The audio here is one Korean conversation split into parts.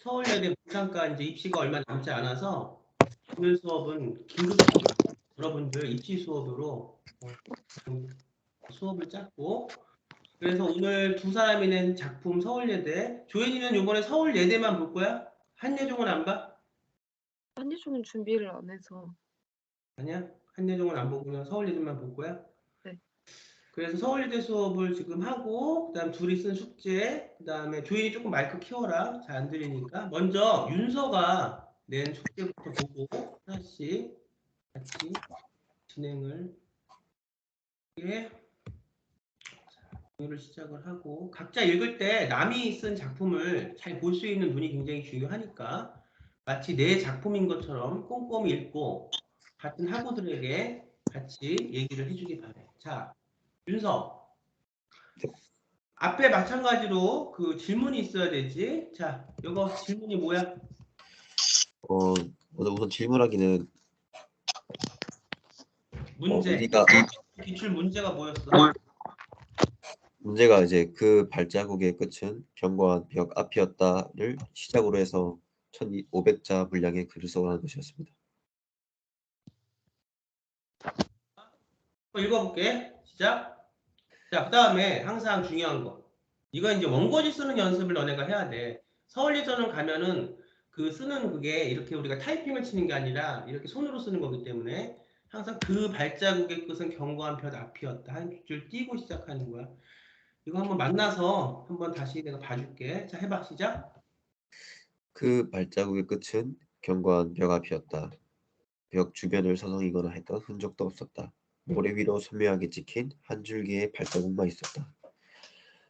서울예대 문창과 이제 입시가 얼마 남지 않아서 오늘 수업은 긴급 여러분들 입시 수업으로 수업을 짰고 그래서 오늘 두 사람이 낸 작품 서울예대 조현이는 이번에 서울예대만 볼 거야? 한예종은 안 봐? 한예종은 준비를 안 해서. 아니야? 한예종은 안 보고 그냥 서울예대만 볼 거야? 네. 그래서 서울예대 수업을 지금 하고 그다음 둘이 쓴 숙제 그다음에 조인이 조금 마이크 키워라 잘 안 들리니까 먼저 윤서가 낸 숙제부터 보고 하나씩 같이 진행을 해 공유를 시작을 하고 각자 읽을 때 남이 쓴 작품을 잘 볼 수 있는 눈이 굉장히 중요하니까 마치 내 작품인 것처럼 꼼꼼히 읽고 같은 학우들에게 같이 얘기를 해주기 바래. 자, 윤서. 앞에 마찬가지로 그 질문이 있어야 되지. 자, 이거 질문이 뭐야? 우선 질문하기는 문제. 우리가 기출 문제가 뭐였어? 문제가 이제 그 발자국의 끝은 견고한 벽 앞이었다를 시작으로 해서 1,500자 분량의 글을 써라는 것이었습니다. 읽어볼게. 시작. 자, 그 다음에 항상 중요한 거. 이거 이제 원고지 쓰는 연습을 너네가 해야 돼. 서울예전은 가면은 그 쓰는 그게 이렇게 우리가 타이핑을 치는 게 아니라 이렇게 손으로 쓰는 거기 때문에 항상 그 발자국의 끝은 견고한 벽 앞이었다. 한 줄 띄고 시작하는 거야. 이거 한번 만나서 한번 다시 내가 봐줄게. 자, 해봐. 시작. 그 발자국의 끝은 견고한 벽 앞이었다. 벽 주변을 서성이거나 했던 흔적도 없었다. 모래 위로 선명하게 찍힌 한 줄기의 발자국만 있었다.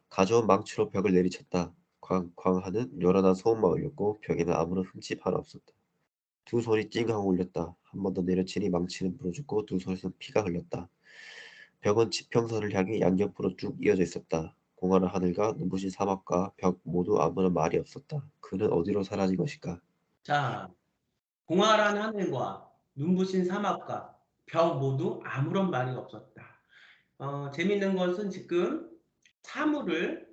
가져온 망치로 벽을 내리쳤다. 쾅쾅하는 요란한 소음만 울렸고 벽에는 아무런 흠집 하나 없었다. 두 손이 찡하고 울렸다. 한 번 더 내려치니 망치는 부러졌고 두 손에서 피가 흘렀다. 벽은 지평선을 향해 양옆으로 쭉 이어져 있었다. 공활한 하늘과 눈부신 사막과 벽 모두 아무런 말이 없었다. 그는 어디로 사라진 것일까? 자, 공활한 하늘과 눈부신 사막과 벽 모두 아무런 말이 없었다. 재밌는 것은 지금 사물을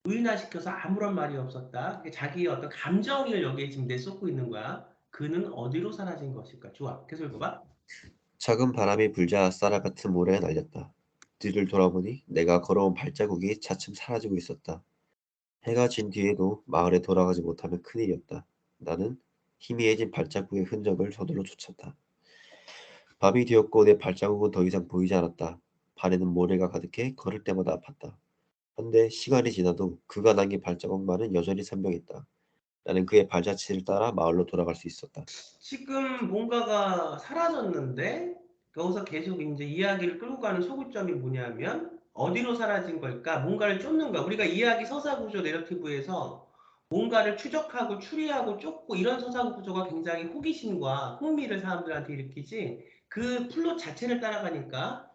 의인화시켜서 아무런 말이 없었다. 자기의 어떤 감정을 여기에 지금 내쏟고 있는 거야. 그는 어디로 사라진 것일까? 좋아. 계속 읽어봐. 작은 바람이 불자 쌀알 같은 모래가 날렸다. 뒤를 돌아보니 내가 걸어온 발자국이 차츰 사라지고 있었다. 해가 진 뒤에도 마을에 돌아가지 못하면 큰일이었다. 나는 희미해진 발자국의 흔적을 서둘러 쫓았다. 밤이 되었고 내 발자국은 더 이상 보이지 않았다. 발에는 모래가 가득해 걸을 때마다 아팠다. 한데 시간이 지나도 그가 남긴 발자국만은 여전히 선명했다. 나는 그의 발자취를 따라 마을로 돌아갈 수 있었다. 지금 뭔가가 사라졌는데 여기서 계속 이제 이야기를 끌고 가는 소구점이 뭐냐면 어디로 사라진 걸까? 뭔가를 쫓는 거야. 우리가 이야기 서사구조 내러티브에서 뭔가를 추적하고 추리하고 쫓고 이런 서사구조가 굉장히 호기심과 흥미를 사람들한테 일으키지 그 플롯 자체를 따라가니까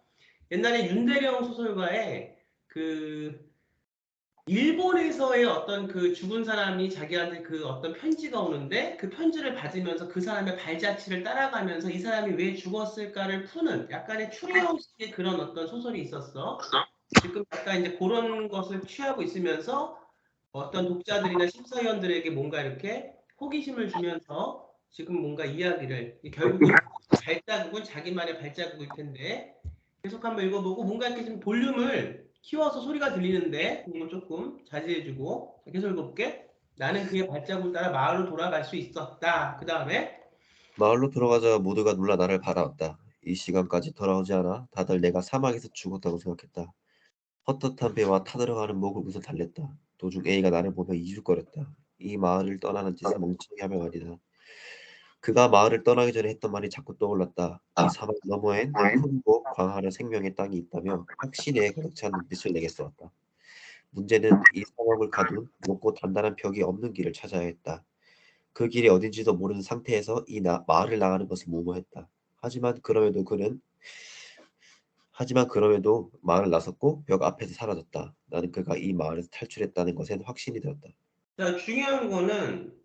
옛날에 윤대령 소설가의 그 일본에서의 어떤 그 죽은 사람이 자기한테 그 어떤 편지가 오는데 그 편지를 받으면서 그 사람의 발자취를 따라가면서 이 사람이 왜 죽었을까를 푸는 약간의 추리 형식의 그런 어떤 소설이 있었어. 지금 약간 이제 그런 것을 취하고 있으면서 어떤 독자들이나 심사위원들에게 뭔가 이렇게 호기심을 주면서 지금 뭔가 이야기를 결국은 발자국은 자기만의 발자국일 텐데 계속 한번 읽어보고 뭔가 이렇게 좀 볼륨을 키워서 소리가 들리는데 이거 조금 자제해주고 계속 읽어볼게. 나는 그의 발자국을 따라 마을로 돌아갈 수 있었다. 그 다음에 마을로 들어가자 모두가 놀라 나를 바라봤다. 이 시간까지 돌아오지 않아 다들 내가 사막에서 죽었다고 생각했다. 헛헛한 배와 타들어가는 목을 웃어 달랬다. 도중 A가 나를 보며 이죽거렸다. 이 마을을 떠나는 짓은 멍청이 하면 아니다. 그가 마을을 떠나기 전에 했던 말이 자꾸 떠올랐다. 이 사막 너머엔 푸르고 광활한 생명의 땅이 있다며 확신에 가득 찬 눈빛을 내게 쏘았다. 문제는 이 사막을 가둔 높고 단단한 벽이 없는 길을 찾아야 했다. 그 길이 어딘지도 모르는 상태에서 마을을 나가는 것은 무모했다. 하지만 그럼에도 마을을 나섰고 벽 앞에서 사라졌다. 나는 그가 이 마을에서 탈출했다는 것엔 확신이 들었다. 자, 중요한 거는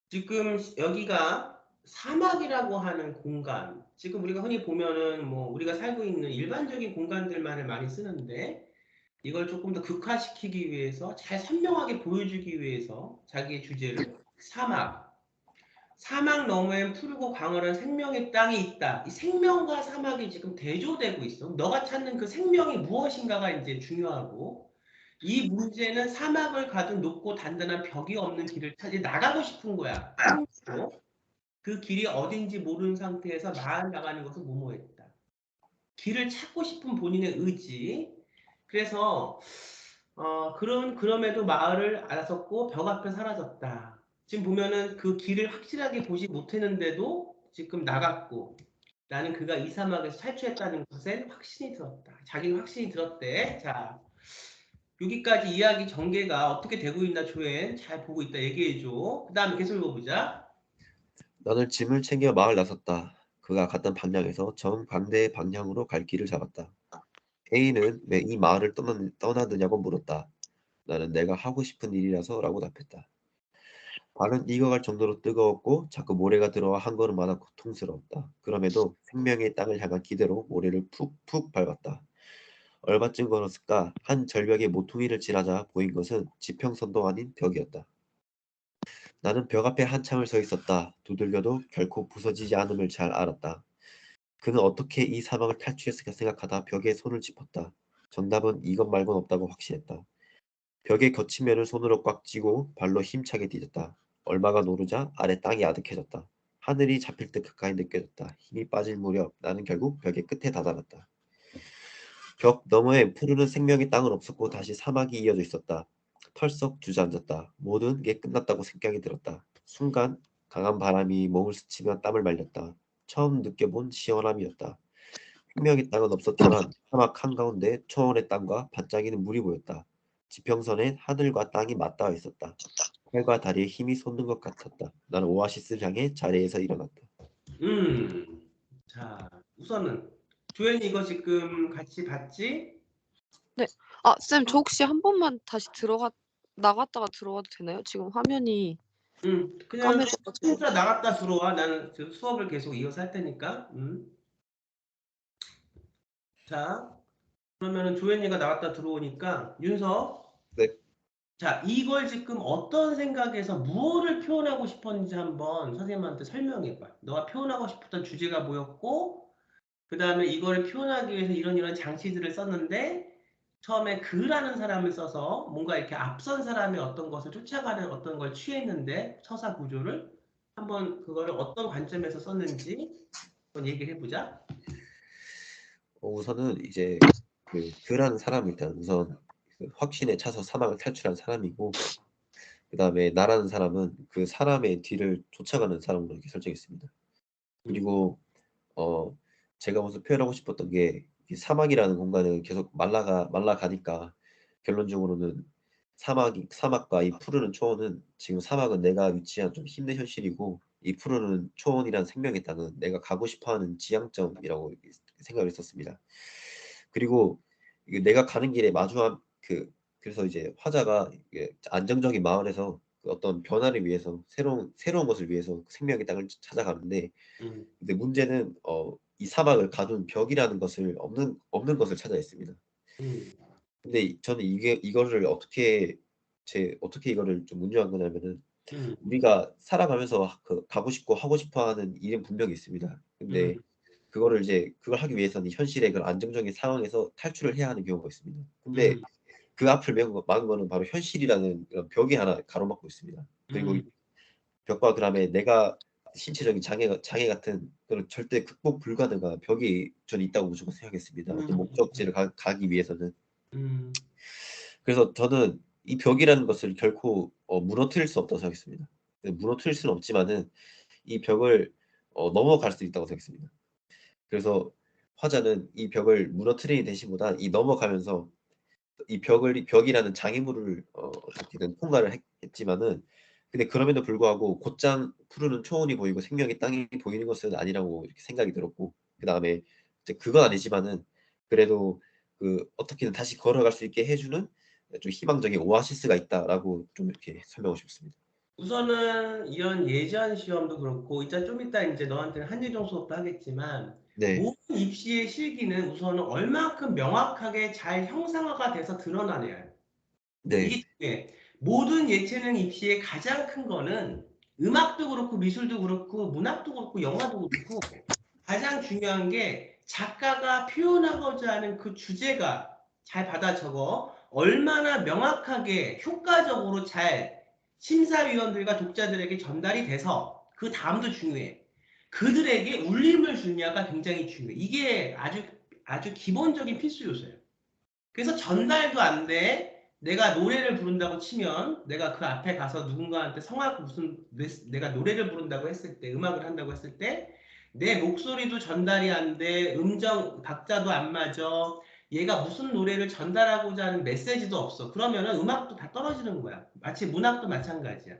지금 여기가 사막이라고 하는 공간 지금 우리가 흔히 보면은 뭐 우리가 살고 있는 일반적인 공간들만을 많이 쓰는데 이걸 조금 더 극화시키기 위해서 잘 선명하게 보여주기 위해서 자기의 주제를 사막. 사막 너머엔 푸르고 광활한 생명의 땅이 있다. 이 생명과 사막이 지금 대조되고 있어. 너가 찾는 그 생명이 무엇인가가 이제 중요하고, 이 문제는 사막을 가둔 높고 단단한 벽이 없는 길을 찾아 나가고 싶은 거야. 그 길이 어딘지 모르는 상태에서 마을 나가는 것은 무모했다. 길을 찾고 싶은 본인의 의지. 그래서 그럼에도 마을을 알아섰고 벽 앞에 사라졌다. 지금 보면은 그 길을 확실하게 보지 못했는데도 지금 나갔고, 나는 그가 이 사막에서 탈출했다는 것에 확신이 들었다. 자기는 확신이 들었대. 자, 여기까지 이야기 전개가 어떻게 되고 있나 조엔 잘 보고 있다 얘기해줘. 그 다음에 계속 읽어보자. 나는 짐을 챙겨 마을 나섰다. 그가 갔던 방향에서 정반대 방향으로 갈 길을 잡았다. A는 왜 이 마을을 떠나느냐고 물었다. 나는 내가 하고 싶은 일이라서 라고 답했다. 발은 익어갈 정도로 뜨거웠고 자꾸 모래가 들어와 한 걸음마다 고통스러웠다. 그럼에도 생명의 땅을 향한 기대로 모래를 푹푹 밟았다. 얼마쯤 걸었을까? 한 절벽의 모퉁이를 지나자 보인 것은 지평선도 아닌 벽이었다. 나는 벽 앞에 한참을 서 있었다. 두들겨도 결코 부서지지 않음을 잘 알았다. 그는 어떻게 이 사막을 탈출했을까 생각하다 벽에 손을 짚었다. 정답은 이것 말곤 없다고 확신했다. 벽의 거친 면을 손으로 꽉 쥐고 발로 힘차게 디뎠다. 얼마가 노르자 아래 땅이 아득해졌다. 하늘이 잡힐 듯 가까이 느껴졌다. 힘이 빠질 무렵 나는 결국 벽의 끝에 다다랐다. 벽 너머에 푸르는 생명의 땅은 없었고 다시 사막이 이어져 있었다. 털썩 주저앉았다. 모든 게 끝났다고 생각이 들었다. 순간 강한 바람이 몸을 스치며 땀을 말렸다. 처음 느껴본 시원함이었다. 생명의 땅은 없었지만 사막 한가운데 초원의 땅과 반짝이는 물이 보였다. 지평선엔 하늘과 땅이 맞닿아 있었다. 팔과 다리에 힘이 솟는 것 같았다. 나는 오아시스를 향해 자리에서 일어났다. 자, 우선은 조연이 이거 지금 같이 봤지? 네. 아, 쌤, 저 혹시 한 번만 다시 나갔다가 들어와도 되나요? 지금 화면이 그냥 까매져가지고. 혼자 나갔다 들어와. 나는 지금 수업을 계속 이어서 할 테니까. 자, 그러면은 조연이가 나갔다 들어오니까 윤서. 네. 자, 이걸 지금 어떤 생각에서 무엇을 표현하고 싶었는지 한번 선생님한테 설명해봐. 너가 표현하고 싶었던 주제가 뭐였고, 그 다음에 이거를 표현하기 위해서 이런 장치들을 썼는데, 처음에 그라는 사람을 써서 뭔가 이렇게 앞선 사람의 어떤 것을 쫓아가는 어떤 걸 취했는데, 서사 구조를 한번 그거를 어떤 관점에서 썼는지 한번 얘기를 해보자. 우선은 이제 그라는 사람이 일단 우선 그 확신에 차서 사막을 탈출한 사람이고 그 다음에 나라는 사람은 그 사람의 뒤를 쫓아가는 사람으로 이렇게 설정했습니다. 그리고 어 제가 먼저 표현하고 싶었던 게 이 사막이라는 공간은 계속 말라가니까 결론적으로는 사막과 이 푸르는 초원은 지금 사막은 내가 위치한 좀 힘든 현실이고 이 푸르는 초원이란 생명의 땅은 내가 가고 싶어하는 지향점이라고 생각을 했었습니다. 그리고 이게 내가 가는 길에 마주한 그래서 이제 화자가 이게 안정적인 마을에서 그 어떤 변화를 위해서 새로운 것을 위해서 그 생명의 땅을 찾아가는데 음, 근데 문제는 이 사막을 가둔 벽이라는 것을 없는 것을 찾아 있습니다. 음, 근데 저는 이거를 어떻게 이거를 좀 문제한 거냐면은 음, 우리가 살아가면서 가고 싶고 하고 싶어하는 일은 분명히 있습니다. 음, 근데 그걸 하기 위해서는 현실의 그런 안정적인 상황에서 탈출을 해야 하는 경우가 있습니다. 근데 음, 그 앞을 막은 거는 바로 현실이라는 그런 벽이 하나 가로막고 있습니다. 그리고 이 음, 벽과 그다음에 내가 신체적인 장애 같은 그런 절대 극복 불가능한 벽이 저는 있다고 무조건 생각했습니다. 어떤 음, 목적지를 가기 위해서는. 음, 그래서 저는 이 벽이라는 것을 결코 무너뜨릴 수 없다고 생각했습니다. 무너뜨릴 수는 없지만은 이 벽을 넘어갈 수 있다고 생각했습니다. 그래서 화자는 이 벽을 무너뜨리는 대신보다 이 넘어가면서 벽이라는 장애물을 어떻게든 통과를 했지만은 근데 그럼에도 불구하고 곧장 푸르는 초원이 보이고 생명의 땅이 보이는 것은 아니라고 이렇게 생각이 들었고 그 다음에 이제 그건 아니지만은 그래도 어떻게든 다시 걸어갈 수 있게 해주는 좀 희망적인 오아시스가 있다라고 좀 이렇게 설명하고 싶습니다. 우선은 이런 예전 시험도 그렇고 이제 좀 이따 이제 너한테는 한예종 수업도 하겠지만 네, 모든 입시의 실기는 우선은 얼마큼 명확하게 잘 형상화가 돼서 드러나냐. 네, 이게 중요해. 모든 예체능 입시의 가장 큰 거는 음악도 그렇고 미술도 그렇고 문학도 그렇고 영화도 그렇고 가장 중요한 게 작가가 표현하고자 하는 그 주제가 잘 받아 적어 얼마나 명확하게 효과적으로 잘 심사위원들과 독자들에게 전달이 돼서 그 다음도 중요해. 그들에게 울림을 주냐가 굉장히 중요해. 이게 아주 기본적인 필수 요소예요. 그래서 전달도 안 돼. 내가 노래를 부른다고 치면 내가 그 앞에 가서 누군가한테 성악 무슨 내가 노래를 부른다고 했을 때 음악을 한다고 했을 때 내 목소리도 전달이 안 돼. 음정 박자도 안 맞아. 얘가 무슨 노래를 전달하고자 하는 메시지도 없어. 그러면은 음악도 다 떨어지는 거야. 마치 문학도 마찬가지야.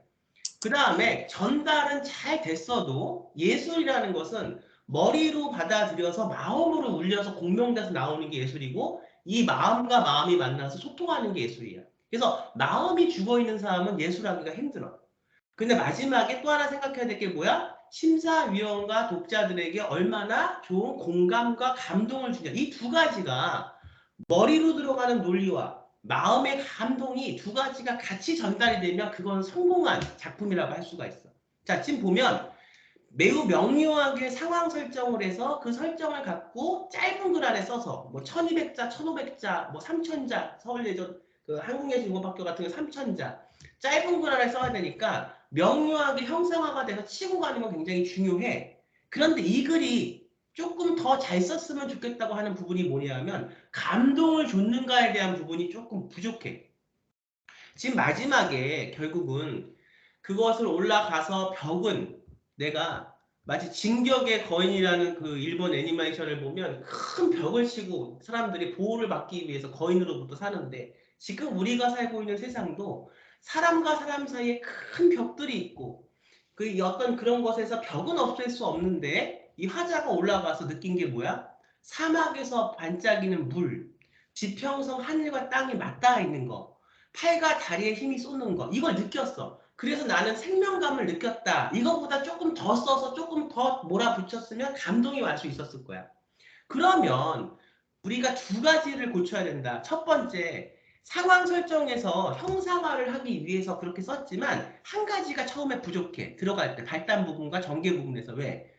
그 다음에 전달은 잘 됐어도 예술이라는 것은 머리로 받아들여서 마음으로 울려서 공명돼서 나오는 게 예술이고 이 마음과 마음이 만나서 소통하는 게 예술이야. 그래서 마음이 죽어있는 사람은 예술하기가 힘들어. 근데 마지막에 또 하나 생각해야 될 게 뭐야? 심사위원과 독자들에게 얼마나 좋은 공감과 감동을 주냐. 이 두 가지가 머리로 들어가는 논리와 마음의 감동이 두 가지가 같이 전달이 되면 그건 성공한 작품이라고 할 수가 있어. 자, 지금 보면 매우 명료하게 상황 설정을 해서 그 설정을 갖고 짧은 글 안에 써서 뭐 1200자, 1500자, 뭐 3000자, 서울예전 그 한국예술인문학교 같은 거 3000자 짧은 글 안에 써야 되니까 명료하게 형상화가 돼서 치고 가는 건 굉장히 중요해. 그런데 이 글이 조금 더 잘 썼으면 좋겠다고 하는 부분이 뭐냐면 감동을 줬는가에 대한 부분이 조금 부족해. 지금 마지막에 결국은 그것을 올라가서 벽은 내가 마치 진격의 거인이라는 그 일본 애니메이션을 보면 큰 벽을 치고 사람들이 보호를 받기 위해서 거인으로부터 사는데 지금 우리가 살고 있는 세상도 사람과 사람 사이에 큰 벽들이 있고 그 어떤 그런 것에서 벽은 없앨 수 없는데 이 화자가 올라가서 느낀 게 뭐야? 사막에서 반짝이는 물, 지평선 하늘과 땅이 맞닿아 있는 거, 팔과 다리에 힘이 쏟는 거 이걸 느꼈어. 그래서 나는 생명감을 느꼈다. 이거보다 조금 더 써서 조금 더 몰아붙였으면 감동이 올 수 있었을 거야. 그러면 우리가 두 가지를 고쳐야 된다. 첫 번째, 상황 설정에서 형상화를 하기 위해서 그렇게 썼지만 한 가지가 처음에 부족해. 들어갈 때 발단 부분과 전개 부분에서 왜?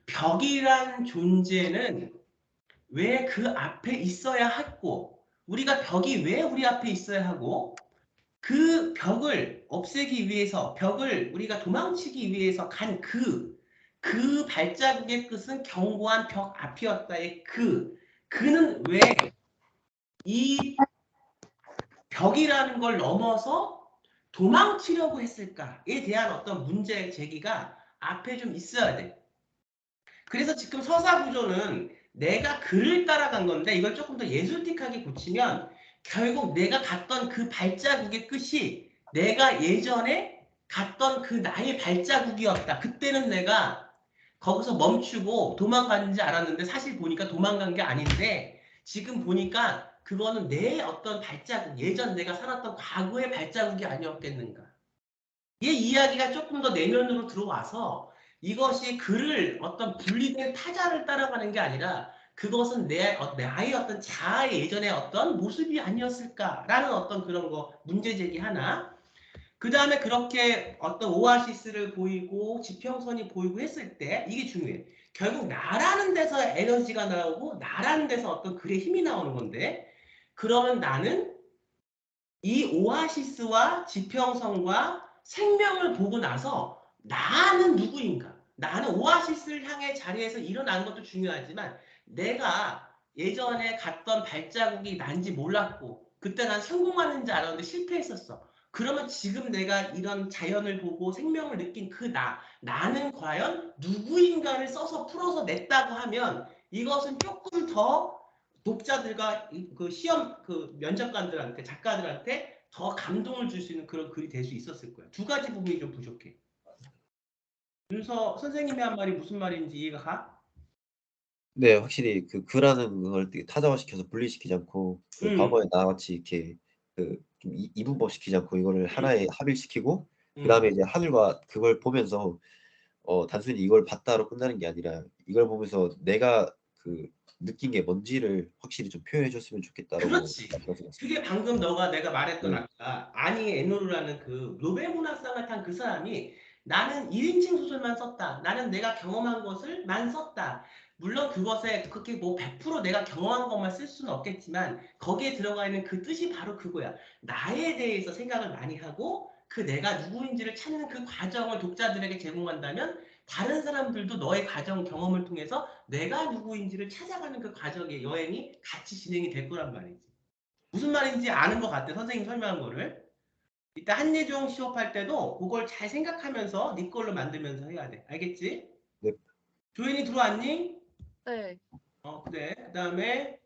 벽이란 존재는 왜 그 앞에 있어야 했고 우리가 벽이 왜 우리 앞에 있어야 하고 그 벽을 없애기 위해서 벽을 우리가 도망치기 위해서 간 그 발자국의 끝은 견고한 벽 앞이었다의 그는 왜 이 벽이라는 걸 넘어서 도망치려고 했을까에 대한 어떤 문제 제기가 앞에 좀 있어야 돼. 그래서 지금 서사 구조는 내가 글을 따라간 건데 이걸 조금 더 예술틱하게 고치면 결국 내가 갔던 그 발자국의 끝이 내가 예전에 갔던 그 나의 발자국이었다. 그때는 내가 거기서 멈추고 도망갔는지 알았는데 사실 보니까 도망간 게 아닌데 지금 보니까 그거는 내 어떤 발자국, 예전 내가 살았던 과거의 발자국이 아니었겠는가. 이 이야기가 조금 더 내면으로 들어와서 이것이 글을 어떤 분리된 타자를 따라가는 게 아니라 그것은 나의 어떤 자아의 예전의 어떤 모습이 아니었을까라는 어떤 그런 거 문제 제기 하나. 그 다음에 그렇게 어떤 오아시스를 보이고 지평선이 보이고 했을 때 이게 중요해. 결국 나라는 데서 에너지가 나오고 나라는 데서 어떤 글의 힘이 나오는 건데 그러면 나는 이 오아시스와 지평선과 생명을 보고 나서 나는 누구인가? 나는 오아시스를 향해 자리에서 일어난 것도 중요하지만 내가 예전에 갔던 발자국이 난지 몰랐고 그때 난 성공하는 줄 알았는데 실패했었어. 그러면 지금 내가 이런 자연을 보고 생명을 느낀 나는 과연 누구인가를 써서 풀어서 냈다고 하면 이것은 조금 더 독자들과 그 시험 그 면접관들한테 작가들한테 더 감동을 줄 수 있는 그런 글이 될 수 있었을 거야. 두 가지 부분이 좀 부족해. 윤서 선생님의 한 말이 무슨 말인지 이해가 가? 네, 확실히 그 글하는 걸 되게 타자화시켜서 분리시키지 않고 그 응, 과거에 나같이 이렇게 그좀 이분법시키지 않고 이거를 응, 하나의 합일시키고 그 응. 다음에 이제 하늘과 그걸 보면서 단순히 이걸 봤다로 끝나는 게 아니라 이걸 보면서 내가 그 느낀 게 뭔지를 확실히 좀 표현해 줬으면 좋겠다라고 그렇지. 말씀하신 것 같습니다. 그게 방금 너가 내가 말했던 네, 아까 아니 에노르라는 그 노벨 문학상을 탄 그 사람이 나는 1인칭 소설만 썼다. 나는 내가 경험한 것을만 썼다. 물론 그것에 그렇게 뭐 100% 내가 경험한 것만 쓸 수는 없겠지만 거기에 들어가 있는 그 뜻이 바로 그거야. 나에 대해서 생각을 많이 하고 그 내가 누구인지를 찾는 그 과정을 독자들에게 제공한다면 다른 사람들도 너의 과정 경험을 통해서 내가 누구인지를 찾아가는 그 과정의 여행이 같이 진행이 될 거란 말이지. 무슨 말인지 아는 것 같아. 선생님 설명한 거를. 이따 한예종 시업할 때도 그걸 잘 생각하면서 네 걸로 만들면서 해야 돼. 알겠지? 네. 조인이 들어왔니? 네. 그래. 그 다음에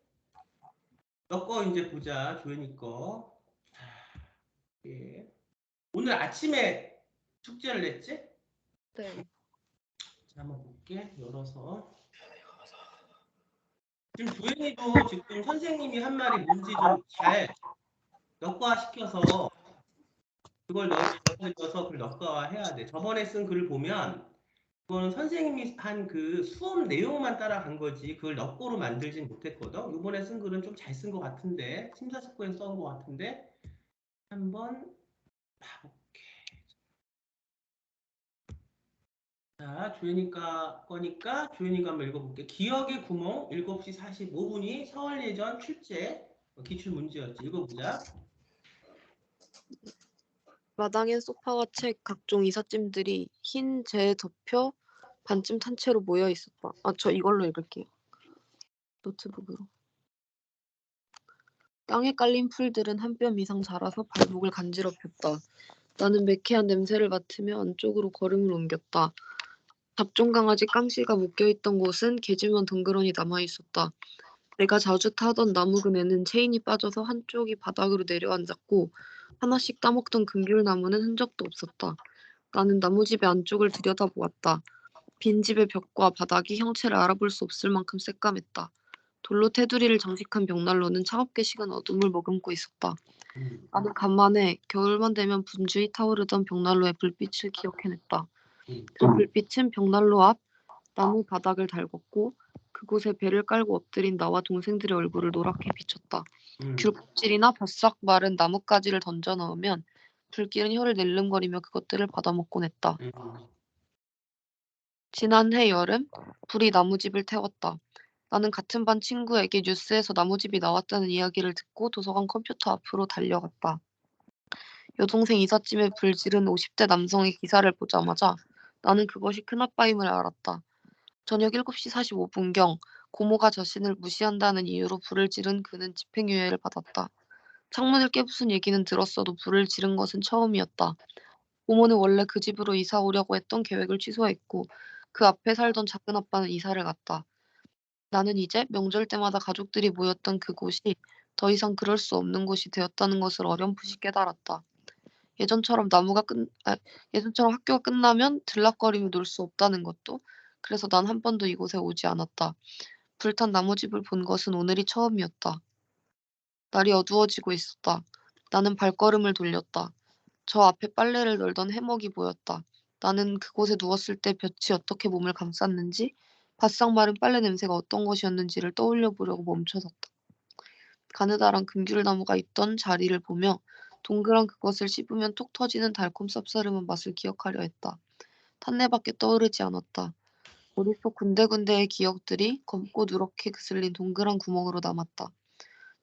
너 거 이제 보자. 조인이 거. 예. 오늘 아침에 숙제를 냈지? 네. 자, 한번 볼게. 열어서. 지금 조인이도 지금 선생님이 한 말이 뭔지 좀 잘 넉과시켜서 그걸 넣어서 그걸 넉과해야 돼. 저번에 쓴 글을 보면 그거는 선생님이 한 그 수업 내용만 따라간 거지 그걸 넉고로 만들진 못했거든. 이번에 쓴 글은 좀 잘 쓴 것 같은데 심사숙고해서 써온 것 같은데 한번 봐볼게. 자, 조연이가 거니까 조연이가 한번 읽어볼게. 기억의 구멍 7시 45분이 서울 예전 출제 기출 문제였지. 읽어보자. 마당엔 소파와 책, 각종 이삿짐들이 흰 재에 덮여 반쯤 탄 채로 모여 있었다. 저 이걸로 읽을게요. 노트북으로. 땅에 깔린 풀들은 한 뼘 이상 자라서 발목을 간지럽혔다. 나는 매캐한 냄새를 맡으며 안쪽으로 걸음을 옮겼다. 잡종 강아지 깡씨가 묶여있던 곳은 개지면 덩그러니 남아있었다. 내가 자주 타던 나무 그네는 체인이 빠져서 한쪽이 바닥으로 내려앉았고 하나씩 따먹던 금귤나무는 흔적도 없었다. 나는 나무집의 안쪽을 들여다보았다. 빈집의 벽과 바닥이 형체를 알아볼 수 없을 만큼 새까맸다. 돌로 테두리를 장식한 벽난로는 차갑게 식은 어둠을 머금고 있었다. 음, 나는 간만에 겨울만 되면 분주히 타오르던 벽난로의 불빛을 기억해냈다. 음, 그 불빛은 벽난로 앞 나무 바닥을 달궜고 그곳에 배를 깔고 엎드린 나와 동생들의 얼굴을 노랗게 비쳤다. 음, 귤껍질이나 바싹 마른 나뭇가지를 던져 넣으면 불길은 혀를 낼름거리며 그것들을 받아먹곤 했다. 음, 지난해 여름 불이 나무집을 태웠다. 나는 같은 반 친구에게 뉴스에서 나무집이 나왔다는 이야기를 듣고 도서관 컴퓨터 앞으로 달려갔다. 여동생 이삿짐에 불 지른 50대 남성의 기사를 보자마자 나는 그것이 큰아빠임을 알았다. 저녁 7시 45분경 고모가 자신을 무시한다는 이유로 불을 지른 그는 집행유예를 받았다. 창문을 깨부순 얘기는 들었어도 불을 지른 것은 처음이었다. 고모는 원래 그 집으로 이사 오려고 했던 계획을 취소했고 그 앞에 살던 작은아빠는 이사를 갔다. 나는 이제 명절 때마다 가족들이 모였던 그곳이 더 이상 그럴 수 없는 곳이 되었다는 것을 어렴풋이 깨달았다. 예전처럼 예전처럼 학교가 끝나면 들락거리며 놀 수 없다는 것도 그래서 난 한 번도 이곳에 오지 않았다. 불탄 나무집을 본 것은 오늘이 처음이었다. 날이 어두워지고 있었다. 나는 발걸음을 돌렸다. 저 앞에 빨래를 널던 해먹이 보였다. 나는 그곳에 누웠을 때 볕이 어떻게 몸을 감쌌는지 바싹 마른 빨래 냄새가 어떤 것이었는지를 떠올려 보려고 멈춰섰다. 가느다란 금귤나무가 있던 자리를 보며 동그란 그것을 씹으면 톡 터지는 달콤 쌉싸름한 맛을 기억하려 했다. 탄내밖에 떠오르지 않았다. 머릿속 군데군데의 기억들이 검고 누렇게 그슬린 동그란 구멍으로 남았다.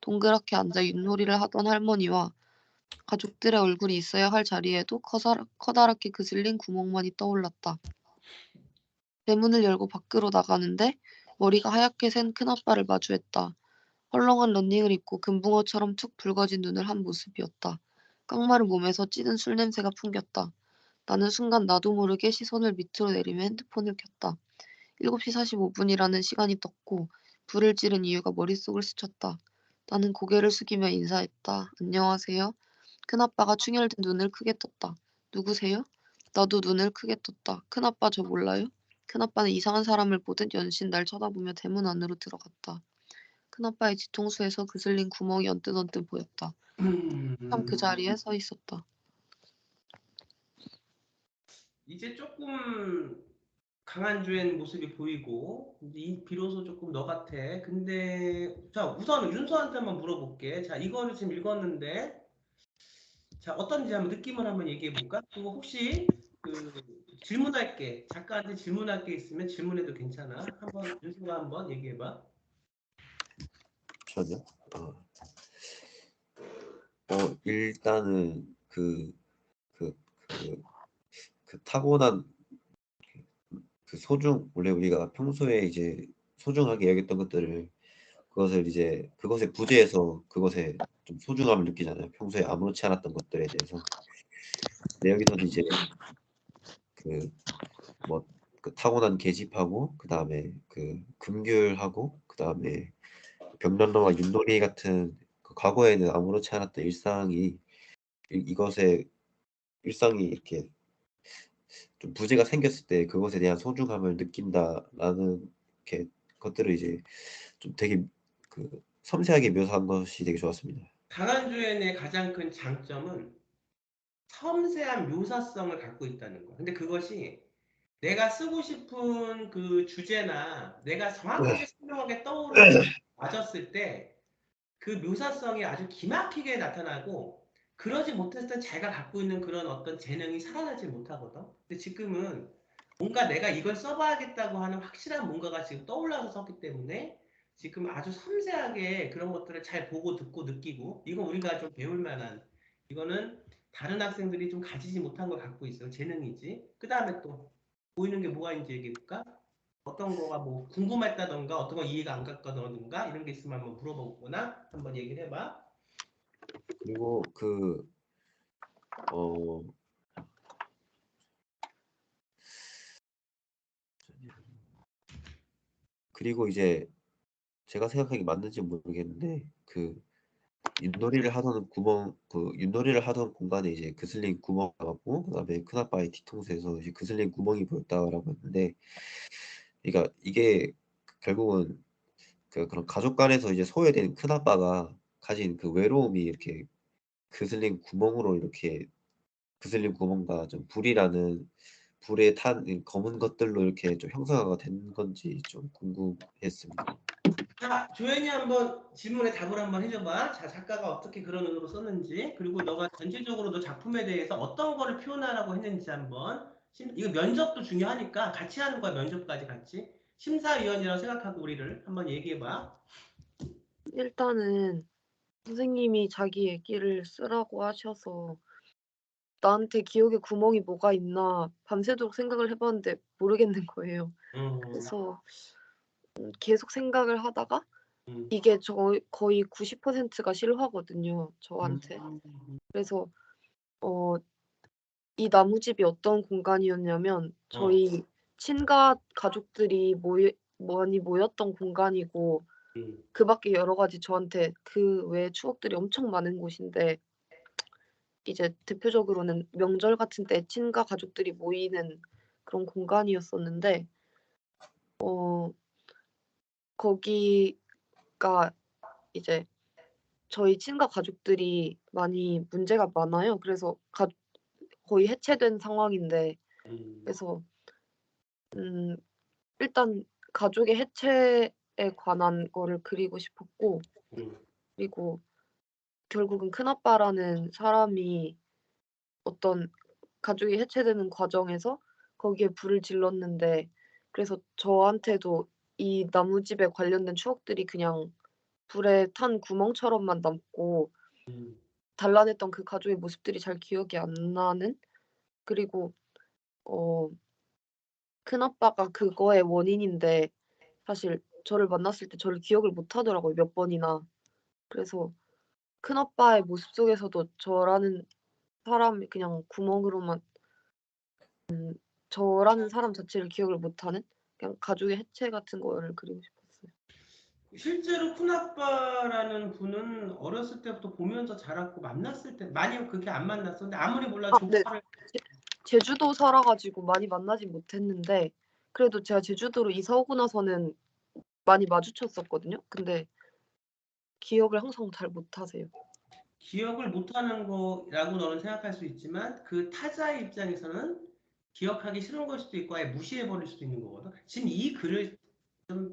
동그랗게 앉아 윷놀이를 하던 할머니와 가족들의 얼굴이 있어야 할 자리에도 커다랗게 그슬린 구멍만이 떠올랐다. 대문을 열고 밖으로 나가는데 머리가 하얗게 센 큰아빠를 마주했다. 헐렁한 러닝을 입고 금붕어처럼 툭 붉어진 눈을 한 모습이었다. 깡마른 몸에서 찌든 술 냄새가 풍겼다. 나는 순간 나도 모르게 시선을 밑으로 내리며 핸드폰을 켰다. 7시 45분이라는 시간이 떴고 불을 지른 이유가 머릿속을 스쳤다. 나는 고개를 숙이며 인사했다. 안녕하세요. 큰아빠가 충혈된 눈을 크게 떴다. 누구세요? 나도 눈을 크게 떴다. 큰아빠 저 몰라요? 큰아빠는 이상한 사람을 보듯 연신 날 쳐다보며 대문 안으로 들어갔다. 큰아빠의 뒤통수에서 그슬린 구멍이 언뜻언뜻 보였다. 참 그 자리에 서 있었다. 이제 조금 강한 주엔 모습이 보이고 비로소 조금 너 같아. 근데 자 우선 윤서한테 한번 물어볼게. 자 이거를 지금 읽었는데 자 어떤지 한번 느낌을 한번 얘기해 볼까? 그리고 혹시 그 질문할게. 작가한테 질문할 게 있으면 질문해도 괜찮아. 한번 윤수가 한번 얘기해봐. 저요? 일단은 그, 그, 그 타고난 그 원래 우리가 평소에 이제 소중하게 여겼던 것들을 그것을 이제 그것에 부재해서 그것에 좀 소중함을 느끼잖아요. 평소에 아무렇지 않았던 것들에 대해서. 근데 여기서는 이제 그 뭐 그 타고난 계집하고 그 다음에 그 금귤하고 그 다음에 벽난로와 윷놀이 같은 그 과거에는 아무렇지 않았던 이것에 일상이 이렇게 좀 부재가 생겼을 때 그것에 대한 소중함을 느낀다라는 이렇게 것들을 이제 좀 되게 그 섬세하게 묘사한 것이 되게 좋았습니다. 강한주연의 가장 큰 장점은 섬세한 묘사성을 갖고 있다는 거. 근데 그것이 내가 쓰고 싶은 그 주제나 내가 정확하게 선명하게 떠오르는 맞았을 때 그 묘사성이 아주 기막히게 나타나고 그러지 못했을 때 자기가 갖고 있는 그런 어떤 재능이 살아나지 못하거든. 근데 지금은 뭔가 내가 이걸 써봐야겠다고 하는 확실한 뭔가가 지금 떠올라서 썼기 때문에 지금 아주 섬세하게 그런 것들을 잘 보고 듣고 느끼고 이건 우리가 좀 배울 만한 이거는 다른 학생들이 좀 가지지 못한 걸 갖고 있어요. 재능이지. 그 다음에 또 보이는 게 뭐가 있는지 얘기해볼까? 어떤 거가 뭐 궁금했다던가 어떤 거 이해가 안 갔다던가 이런 게 있으면 한번 물어보거나 한번 얘기를 해봐. 그리고 어 그리고 이제 제가 생각하기 맞는지 모르겠는데 윷놀이를 하던 공간에 이제 그슬린 구멍 나왔고 그다음에 큰아빠의 뒤통수에서 이제 그슬린 구멍이 보였다라고 했는데, 그러니까 이게 결국은 그런 가족 간에서 이제 소외된 큰아빠가 가진 그 외로움이 이렇게 그슬린 구멍으로 이렇게 그슬린 구멍과 좀 불에 탄 이 검은 것들로 이렇게 좀 형상화가 된 건지 좀 궁금했습니다. 자, 조연이 한번 질문에 답을 한번 해줘봐. 자, 작가가 어떻게 그런 의도로 썼는지, 그리고 너가 전체적으로 너 작품에 대해서 어떤 거를 표현하라고 했는지 한번. 이거 면접도 중요하니까 같이 하는 거야, 면접까지 같이. 심사위원이라고 생각하고 우리를 한번 얘기해봐. 일단은 선생님이 자기 얘기를 쓰라고 하셔서 나한테 기억에 구멍이 뭐가 있나 밤새도록 생각을 해 봤는데 모르겠는 거예요. 음, 그래서 계속 생각을 하다가 음, 이게 거의 90%가 실화거든요, 음, 저한테. 그래서 어 이 나무집이 어떤 공간이었냐면 어, 저희 친가 가족들이 많이 모였던 공간이고 음, 그 밖에 여러 가지 저한테 그 외에 추억들이 엄청 많은 곳인데 이제 대표적으로는 명절 같은 때 친가 가족들이 모이는 그런 공간이었었는데 어 거기가 이제 저희 친가 가족들이 많이 문제가 많아요. 그래서 거의 해체된 상황인데 음, 그래서 음 일단 가족의 해체에 관한 거를 그리고 싶었고 음, 그리고 결국은 큰아빠라는 사람이 어떤 가족이 해체되는 과정에서 거기에 불을 질렀는데 그래서 저한테도 이 나무집에 관련된 추억들이 그냥 불에 탄 구멍처럼만 남고 음. 단란했던 그 가족의 모습들이 잘 기억이 안 나는 그리고 어 큰아빠가 그거의 원인인데 사실 저를 만났을 때 저를 기억을 못 하더라고요, 몇 번이나. 그래서 큰아빠의 모습 속에서도 저라는 사람이 그냥 구멍으로만 저라는 사람 자체를 기억을 못 하는 그냥 가족의 해체 같은 거를 그리고 싶었어요. 실제로 큰아빠라는 분은 어렸을 때부터 보면서 자랐고 만났을 때 많이 그렇게 안 만났었는데 아무리 몰라 네. 조카를 제주도 살아 가지고 많이 만나진 못했는데 그래도 제가 제주도로 이사 오고 나서는 많이 마주쳤었거든요. 근데 기억을 항상 잘 못하세요. 기억을 못하는 거라고 너는 생각할 수 있지만 그 타자의 입장에서는 기억하기 싫은 걸 수도 있고 아예 무시해버릴 수도 있는 거거든. 지금 이 글을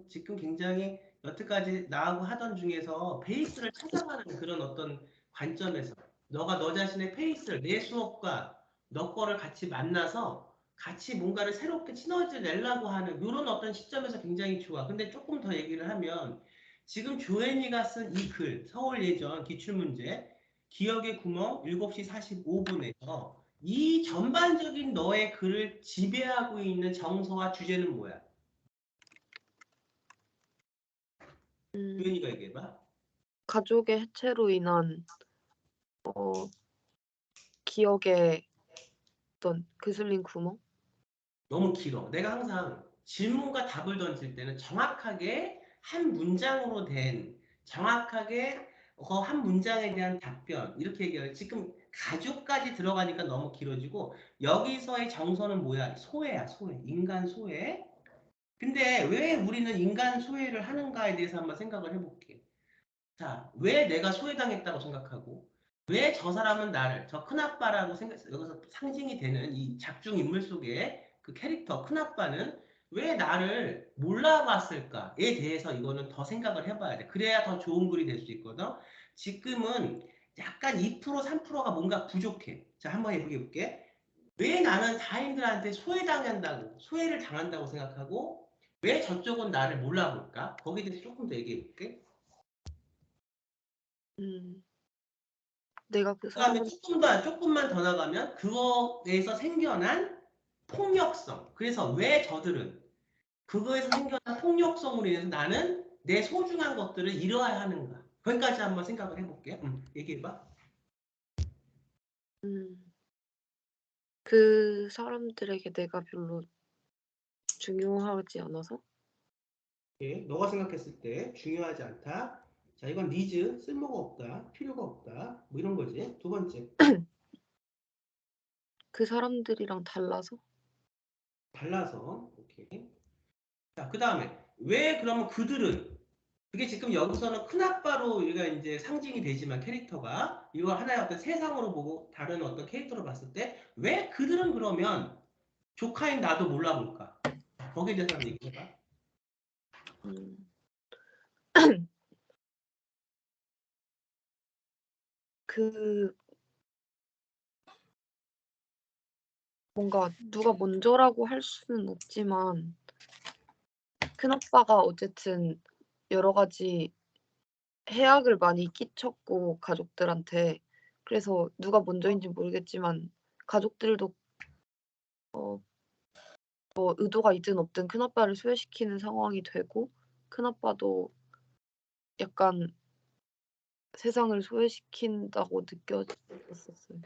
지금 굉장히 여태까지 나하고 하던 중에서 페이스를 찾아가는 그런 어떤 관점에서 너가 너 자신의 페이스를 내 수업과 너 거를 같이 만나서 같이 뭔가를 새롭게 시너지를 내려고 하는 이런 어떤 시점에서 굉장히 좋아. 근데 조금 더 얘기를 하면 지금 조앤이가 쓴 이 글, 서울 예전 기출문제, 기억의 구멍 7시 45분에서 이 전반적인 너의 글을 지배하고 있는 정서와 주제는 뭐야? 음, 조앤이가 얘기해봐. 가족의 해체로 인한 기억의 어떤 그슬린 구멍? 너무 길어. 내가 항상 질문과 답을 던질 때는 정확하게 한 문장으로 된 정확하게 그 한 문장에 대한 답변 이렇게 얘기해요. 지금 가족까지 들어가니까 너무 길어지고 여기서의 정서는 뭐야? 소외야, 소외. 인간 소외. 근데 왜 우리는 인간 소외를 하는가에 대해서 한번 생각을 해볼게. 자, 왜 내가 소외당했다고 생각하고, 왜 저 사람은 나를, 저 큰아빠라고 여기서 상징이 되는 이 작중 인물 속에 그 캐릭터 큰아빠는 왜 나를 몰라봤을까에 대해서 이거는 더 생각을 해봐야 돼. 그래야 더 좋은 글이 될 수 있거든. 지금은 약간 2%, 3%가 뭔가 부족해. 자, 한번 해볼게. 왜 나는 타인들한테 소외를 당한다고 생각하고, 왜 저쪽은 나를 몰라볼까? 거기에 대해서 조금 더 얘기해볼게. 음, 내가 그 그다음에 사람한테 조금만 더 나가면 그거에서 생겨난 폭력성. 그래서 왜 저들은 그거에서 생겨난 폭력성으로 인해서 나는 내 소중한 것들을 잃어야 하는가? 거기까지 한번 생각을 해볼게. 얘기해봐. 음, 그 사람들에게 내가 별로 중요하지 않아서 예, 너가 생각했을 때 중요하지 않다. 자, 이건 니즈, 쓸모가 없다, 필요가 없다, 뭐 이런 거지. 두 번째, 그 사람들이랑 달라서 달라서. 오케이. 자, 그 다음에 왜 그러면 그들은 그게 지금 여기서는 큰아빠로 우리가 이제 상징이 되지만 캐릭터가 이걸 하나의 어떤 세상으로 보고 다른 어떤 캐릭터로 봤을 때 왜 그들은 그러면 조카인 나도 몰라볼까? 거기에 대해서 한번 얘기해봐. 음, 그 뭔가 누가 먼저라고 할 수는 없지만 큰아빠가 어쨌든 여러 가지 해악을 많이 끼쳤고 가족들한테 그래서 누가 먼저인지 모르겠지만 가족들도 뭐 의도가 있든 없든 큰아빠를 소외시키는 상황이 되고 큰아빠도 약간 세상을 소외시킨다고 느껴졌었어요.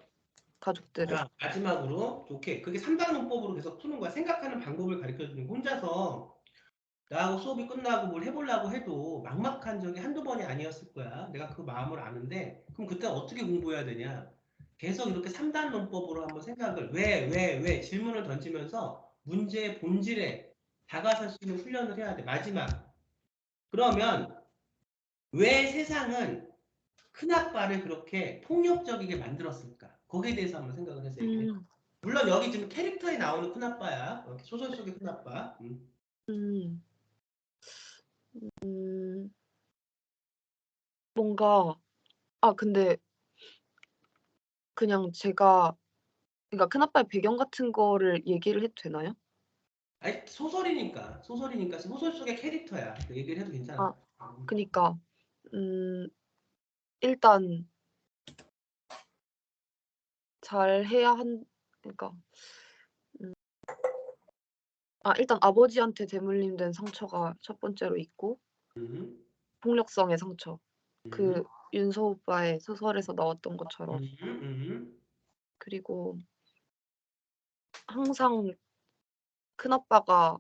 가족들을. 자, 마지막으로 오케이. 그게 3단 문법으로 계속 푸는 거야. 생각하는 방법을 가르쳐주는 거. 혼자서 나하고 수업이 끝나고 뭘 해보려고 해도 막막한 적이 한두 번이 아니었을 거야. 내가 그 마음을 아는데 그럼 그때 어떻게 공부해야 되냐? 계속 이렇게 3단 문법으로 한번 생각을 왜 질문을 던지면서 문제의 본질에 다가설 수 있는 훈련을 해야 돼. 마지막. 그러면 왜 세상은 큰아빠를 그렇게 폭력적이게 만들었을까? 거기에 대해서 한번 생각을 해서 얘기해. 음, 물론 여기 지금 캐릭터에 나오는 큰아빠야. 이렇게 소설 속의 큰아빠. 음, 음, 뭔가 근데 그냥 제가 그러니까 큰아빠의 배경 같은 거를 얘기를 해도 되나요? 아니, 소설이니까 소설 속의 캐릭터야. 그 얘기를 해도 괜찮을 아, 것 같아. 그니까 음, 일단 잘해야 그러니까 음, 일단 아버지한테 대물림된 상처가 첫 번째로 있고 음, 폭력성의 상처. 음, 그 윤서 오빠의 소설에서 나왔던 것처럼. 음. 그리고 항상 큰아빠가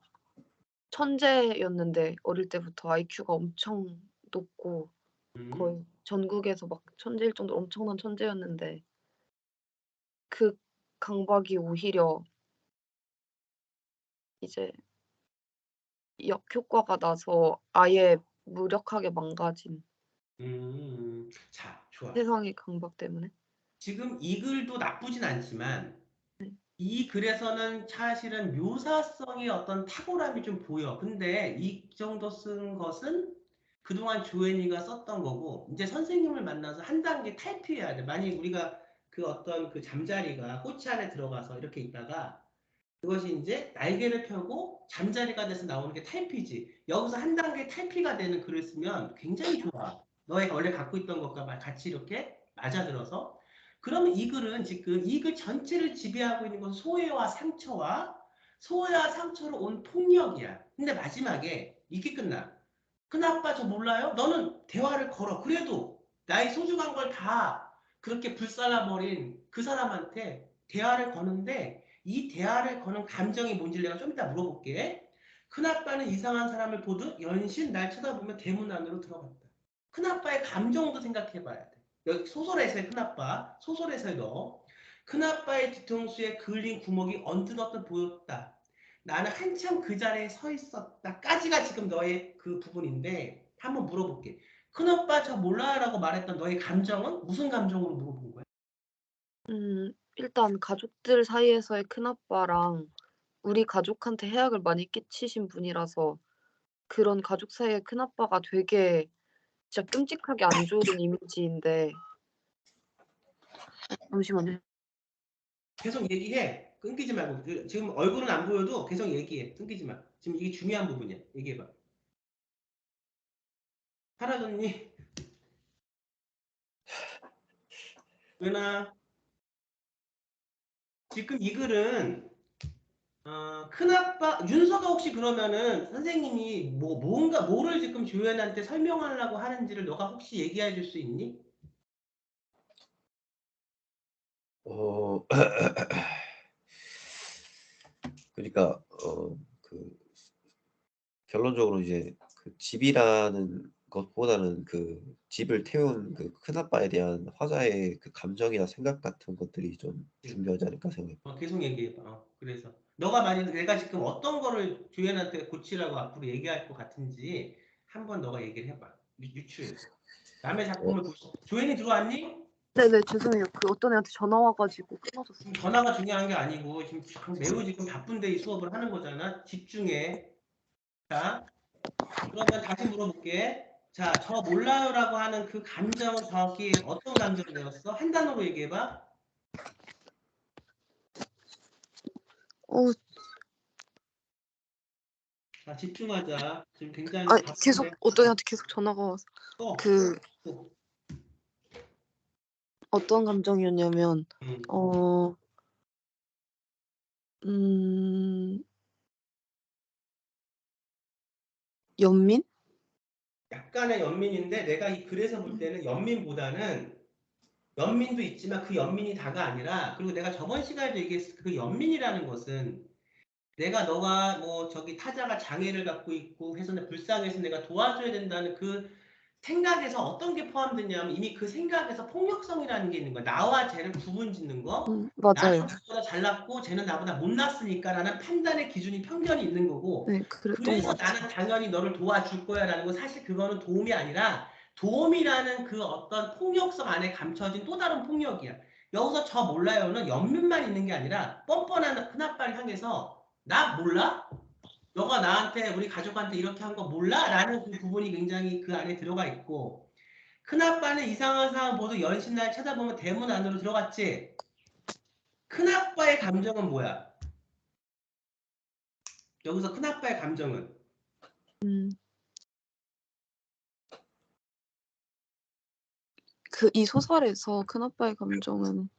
천재였는데 어릴 때부터 IQ가 엄청 높고 음. 거의 전국에서 막 천재일 정도로 엄청난 천재였는데 그 강박이 오히려 이제 역효과가 나서 아예 무력하게 망가진 자, 좋아. 세상의 강박 때문에. 지금 이 글도 나쁘진 않지만 네. 이 글에서는 사실은 묘사성의 어떤 탁월함이 좀 보여. 근데 이 정도 쓴 것은 그동안 조앤이가 썼던 거고, 이제 선생님을 만나서 한 단계 탈피해야 돼. 만약 우리가 그 어떤 그 잠자리가 꼬치 안에 들어가서 이렇게 있다가 그것이 이제 날개를 펴고 잠자리가 돼서 나오는 게 탈피지. 여기서 한 단계 탈피가 되는 글을 쓰면 굉장히 좋아. 너의 원래 갖고 있던 것과 같이 이렇게 맞아들어서. 그러면 이 글은 지금 이 글 전체를 지배하고 있는 것은 소외와 상처로 온 폭력이야. 근데 마지막에 이게 끝나. 큰아빠 저 몰라요? 너는 대화를 걸어. 그래도 나의 소중한 걸 다 그렇게 불살라버린 그 사람한테 대화를 거는데 이 대화를 거는 감정이 뭔지 내가 좀 이따 물어볼게. 큰아빠는 이상한 사람을 보듯 연신 날 쳐다보며 대문 안으로 들어갔다. 큰아빠의 감정도 생각해봐야 돼. 여기 소설에서의 큰아빠, 소설에서의 너. 큰아빠의 뒤통수에 그을린 구멍이 언뜻언뜻 보였다. 나는 한참 그 자리에 서 있었다까지가 지금 너의 그 부분인데 한번 물어볼게. 큰오빠 저 몰라라고 말했던 너의 감정은 무슨 감정으로 물어본 거야? 일단 가족들 사이에서의 큰아빠랑 우리 가족한테 해악을 많이 끼치신 분이라서 그런 가족 사이의 큰아빠가 되게 진짜 끔찍하게 안 좋은 이미지인데 잠시만요. 계속 얘기해. 끊기지 말고. 지금 얼굴은 안 보여도 계속 얘기해. 끊기지 마. 지금 이게 중요한 부분이야. 얘기해봐. 사라졌니? 왜나? 지금 이 글은 큰아빠 윤서가 혹시 그러면은 선생님이 뭔가 뭐를 지금 조연한테 설명하려고 하는지를 너가 혹시 얘기해 줄 수 있니? 어, 그러니까 그 결론적으로 이제 그 집이라는 것보다는 그 집을 태운 그 큰아빠에 대한 화자의 그 감정이나 생각 같은 것들이 좀 중요하지 않을까 생각해. 계속 얘기해봐. 그래서 너가 만약 내가 지금 어떤 거를 조연한테 고치라고 앞으로 얘기할 것 같은지 한번 너가 얘기를 해봐. 유추해서. 남의 어, 작품을 보시. 조연이 들어왔니? 네네 죄송해요. 그 어떤 애한테 전화 와가지고 끊어졌어요. 지금 전화가 중요한 게 아니고 지금 매우 지금 바쁜데 이 수업을 하는 거잖아. 집중해. 자, 그러면 다시 물어볼게. 자, 저 몰라요라고 하는 그 감정은 정확히 어떤 감정이었어? 한 단어로 얘기해봐. 어, 자, 집중하자. 지금 굉장히 아 계속 바쁜데. 어떤 애한테 계속 전화가 와서 또, 그 또. 어떤 감정이었냐면 음. 어, 음, 연민? 약간의 연민인데 내가 이 글에서 볼 때는 연민도 있지만 그 연민이 다가 아니라 그리고 내가 저번 시간에도 얘기했을 그 연민이라는 것은 너가 뭐 저기 타자가 장애를 갖고 있고 해서 불쌍해서 내가 도와줘야 된다는 그 생각에서 어떤 게 포함되냐면 이미 그 생각에서 폭력성이라는 게 있는 거야. 나와 쟤를 구분 짓는 거. 나는 맞아요. 나보다 잘났고 쟤는 나보다 못났으니까라는 판단의 기준이 편견이 있는 거고 네, 그랬던 그래서 것 같아요. 나는 당연히 너를 도와줄 거야라는 건 사실 그거는 도움이 아니라 도움이라는 그 어떤 폭력성 안에 감춰진 또 다른 폭력이야. 여기서 저 몰라요는 연민만 있는 게 아니라 뻔뻔한 큰아빠를 향해서 나 몰라? 너가 나한테 우리 가족한테 이렇게 한 거 몰라? 라는 그 부분이 굉장히 그 안에 들어가 있고 큰아빠는 이상한 사람 모두 연신날 쳐다보면 대문 안으로 들어갔지. 큰아빠의 감정은 뭐야? 여기서 큰아빠의 감정은 그 이 소설에서 큰아빠의 감정은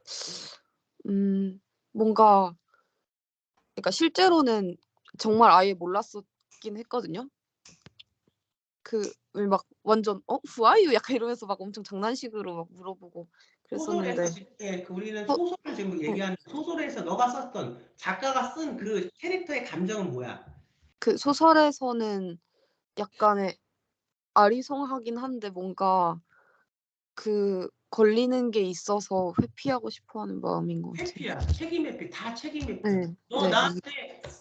뭔가 그러니까 실제로는 정말 아예 몰랐었긴 했거든요. 그 막 완전 who are you? 약간 이러면서 막 엄청 장난식으로 막 물어보고 소설에서 그랬었는데 집중해. 우리는 소, 소설을 지금 네, 얘기하는 소설에서 너가 썼던 작가가 쓴 그 캐릭터의 감정은 뭐야? 그 소설에서는 약간의 아리송하긴 한데 뭔가 그 걸리는 게 있어서 회피하고 싶어하는 마음인 것 같아요. 회피야. 책임 회피. 다 책임 회피야. 네, 네,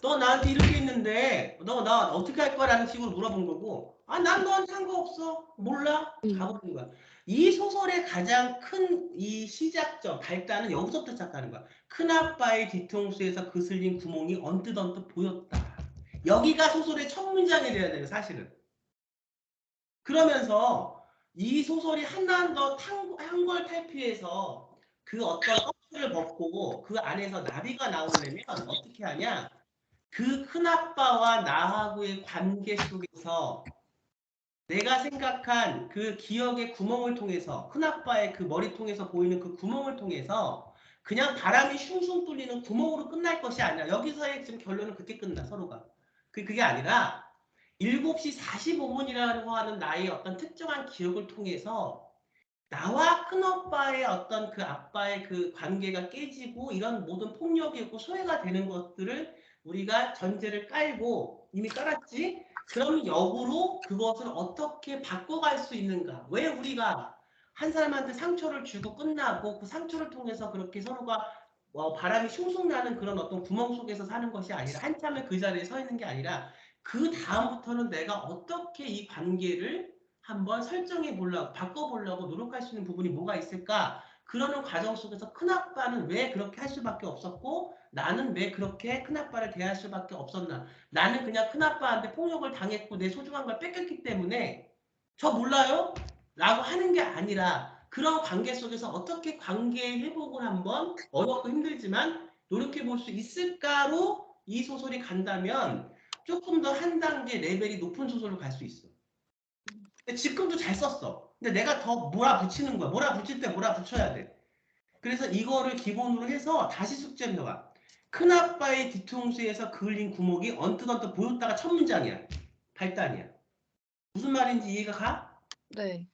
너 나한테 이렇게 했는데 너 나 어떻게 할 거라는 식으로 물어본 거고 난 너한테 한 거 없어. 몰라. 가버린 거야. 이 소설의 가장 큰 이 시작점, 발단은 여기서부터 시작하는 거야. 큰아빠의 뒤통수에서 그슬린 구멍이 언뜻언뜻 보였다. 여기가 소설의 첫 문장이 돼야 돼요, 사실은. 그러면서 이 소설이 하나 더 한걸 탈피해서 그 어떤 를 벗고 그 안에서 나비가 나오려면 어떻게 하냐? 그 큰아빠와 나하고의 관계 속에서 내가 생각한 그 기억의 구멍을 통해서 큰아빠의 그 머리통에서 보이는 그 구멍을 통해서 그냥 바람이 슝슝 뚫리는 구멍으로 끝날 것이 아니라 여기서의 지금 결론은 그렇게 끝나 서로가. 그게 아니라 7시 45분이라고 하는 나의 어떤 특정한 기억을 통해서 나와 큰오빠의 어떤 그 아빠의 그 관계가 깨지고 이런 모든 폭력이 있고 소외가 되는 것들을 우리가 전제를 깔고 이미 깔았지? 그럼 역으로 그것을 어떻게 바꿔갈 수 있는가? 왜 우리가 한 사람한테 상처를 주고 끝나고 그 상처를 통해서 그렇게 서로가 바람이 숭숭 나는 그런 어떤 구멍 속에서 사는 것이 아니라 한참을 그 자리에 서 있는 게 아니라 그 다음부터는 내가 어떻게 이 관계를 한번 설정해 보려고 바꿔보려고 노력할 수 있는 부분이 뭐가 있을까? 그러는 과정 속에서 큰아빠는 왜 그렇게 할 수밖에 없었고 나는 왜 그렇게 큰아빠를 대할 수밖에 없었나? 나는 그냥 큰아빠한테 폭력을 당했고 내 소중한 걸 뺏겼기 때문에 저 몰라요? 라고 하는 게 아니라 그런 관계 속에서 어떻게 관계 회복을 한번 어렵고 힘들지만 노력해 볼 수 있을까로 이 소설이 간다면 조금 더 한 단계 레벨이 높은 소설로 갈 수 있어. 근데 지금도 잘 썼어. 근데 내가 더 몰아붙이는 거야. 몰아붙일 때 몰아붙여야 돼. 그래서 이거를 기본으로 해서 다시 숙제를 해와. 큰아빠의 뒤통수에서 그을린 구멍이 언뜻언뜻 보였다가 첫 문장이야. 발단이야. 무슨 말인지 이해가 가? 네.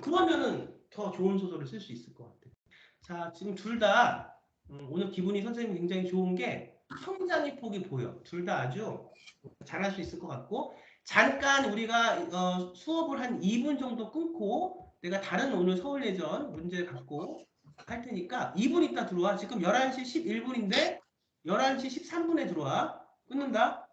그러면은 더 좋은 소설을 쓸 수 있을 것 같아. 자, 지금 둘 다 오늘 기분이 선생님 굉장히 좋은 게 성장의 폭이 보여. 둘 다 아주 잘할 수 있을 것 같고 잠깐 우리가 수업을 한 2분 정도 끊고 내가 다른 오늘 서울예전 문제 갖고 할 테니까 2분 있다 들어와. 지금 11시 11분인데 11시 13분에 들어와. 끊는다.